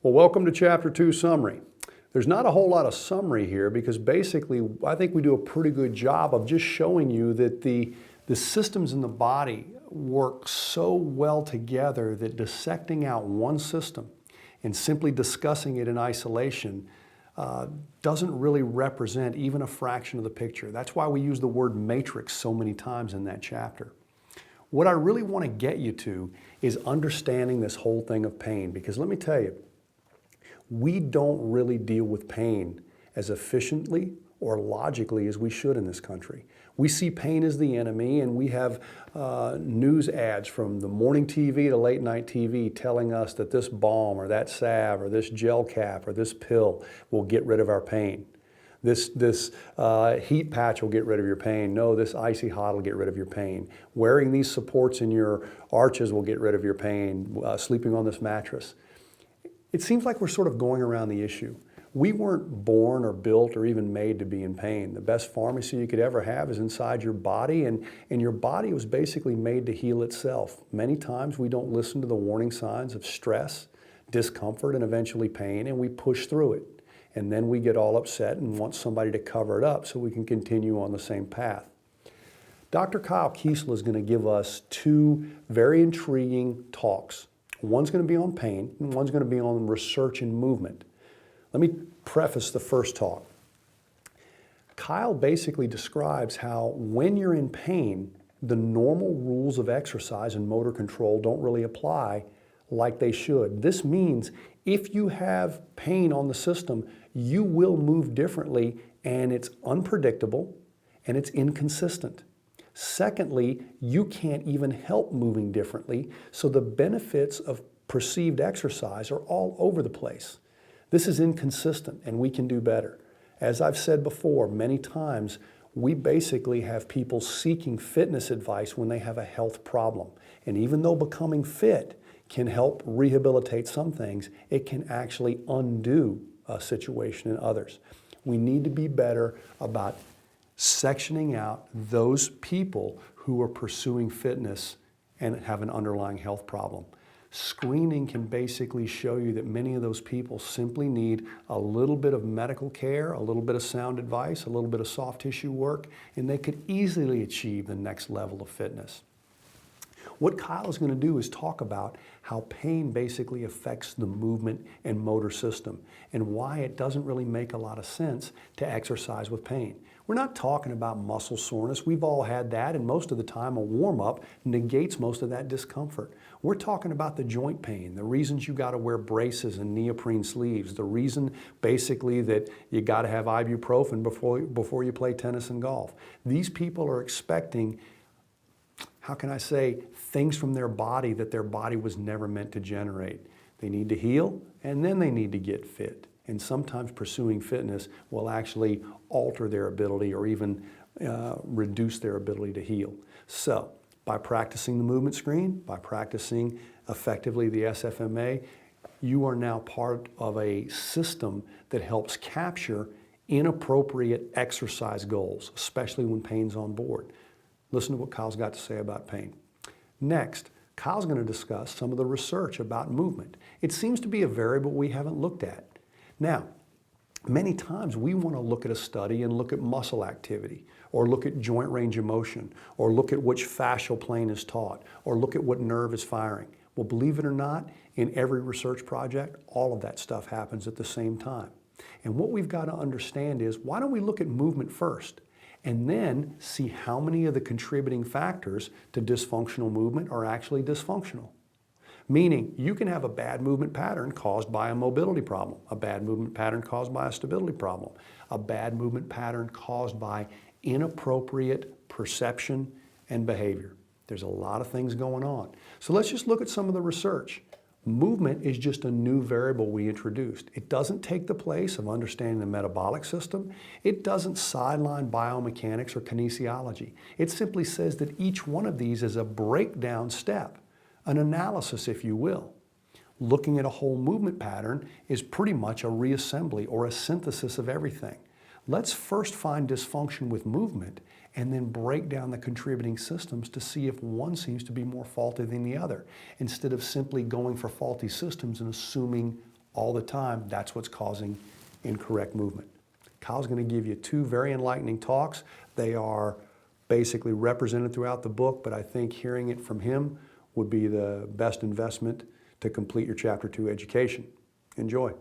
Well, welcome to Chapter 2 Summary. There's not a whole lot of summary here because basically I think we do a pretty good job of just showing you that the systems in the body work so well together that dissecting out one system and simply discussing it in isolation doesn't really represent even a fraction of the picture. That's why we use the word matrix so many times in that chapter. What I really want to get you to is understanding this whole thing of pain, because let me tell you, we don't really deal with pain as efficiently or logically as we should in this country. We see pain as the enemy, and we have news ads from the morning TV to late night TV telling us that this balm or that salve or this gel cap or this pill will get rid of our pain. This heat patch will get rid of your pain. No, this icy hot will get rid of your pain. Wearing these supports in your arches will get rid of your pain. Sleeping on this mattress. It seems like we're sort of going around the issue. We weren't born or built or even made to be in pain. The best pharmacy you could ever have is inside your body, and your body was basically made to heal itself. Many times we don't listen to the warning signs of stress, discomfort, and eventually pain, and we push through it. And then we get all upset and want somebody to cover it up so we can continue on the same path. Dr. Kyle Kiesel is going to give us two very intriguing talks. One's going to be on pain, and one's going to be on research and movement. Let me preface the first talk. Kyle basically describes how when you're in pain, the normal rules of exercise and motor control don't really apply like they should. This means if you have pain on the system, you will move differently, and it's unpredictable and it's inconsistent. Secondly, you can't even help moving differently, so the benefits of perceived exercise are all over the place. This is inconsistent, and we can do better. As I've said before many times, we basically have people seeking fitness advice when they have a health problem. And even though becoming fit can help rehabilitate some things, it can actually undo a situation in others. We need to be better about sectioning out those people who are pursuing fitness and have an underlying health problem. Screening can basically show you that many of those people simply need a little bit of medical care, a little bit of sound advice, a little bit of soft tissue work, and they could easily achieve the next level of fitness. What Kyle is going to do is talk about how pain basically affects the movement and motor system and why it doesn't really make a lot of sense to exercise with pain. We're not talking about muscle soreness. We've all had that, and most of the time a warm-up negates most of that discomfort. We're talking about the joint pain, the reasons you got to wear braces and neoprene sleeves, the reason basically that you got to have ibuprofen before you play tennis and golf. These people are expecting, how can I say, things from their body that their body was never meant to generate. They need to heal, and then they need to get fit. And sometimes pursuing fitness will actually alter their ability or even reduce their ability to heal. So, by practicing the movement screen, by practicing effectively the SFMA, you are now part of a system that helps capture inappropriate exercise goals, especially when pain's on board. Listen to what Kyle's got to say about pain. Next, Kyle's going to discuss some of the research about movement. It seems to be a variable we haven't looked at. Now, many times we want to look at a study and look at muscle activity, or look at joint range of motion, or look at which fascial plane is taut, or look at what nerve is firing. Well, believe it or not, in every research project, all of that stuff happens at the same time. And what we've got to understand is, why don't we look at movement first, and then see how many of the contributing factors to dysfunctional movement are actually dysfunctional. Meaning, you can have a bad movement pattern caused by a mobility problem, a bad movement pattern caused by a stability problem, a bad movement pattern caused by inappropriate perception and behavior. There's a lot of things going on. So let's just look at some of the research. Movement is just a new variable we introduced. It doesn't take the place of understanding the metabolic system. It doesn't sideline biomechanics or kinesiology. It simply says that each one of these is a breakdown step, an analysis, if you will. Looking at a whole movement pattern is pretty much a reassembly or a synthesis of everything. Let's first find dysfunction with movement and then break down the contributing systems to see if one seems to be more faulty than the other, instead of simply going for faulty systems and assuming all the time, that's what's causing incorrect movement. Kyle's going to give you two very enlightening talks. They are basically represented throughout the book, but I think hearing it from him would be the best investment to complete your Chapter 2 education. Enjoy.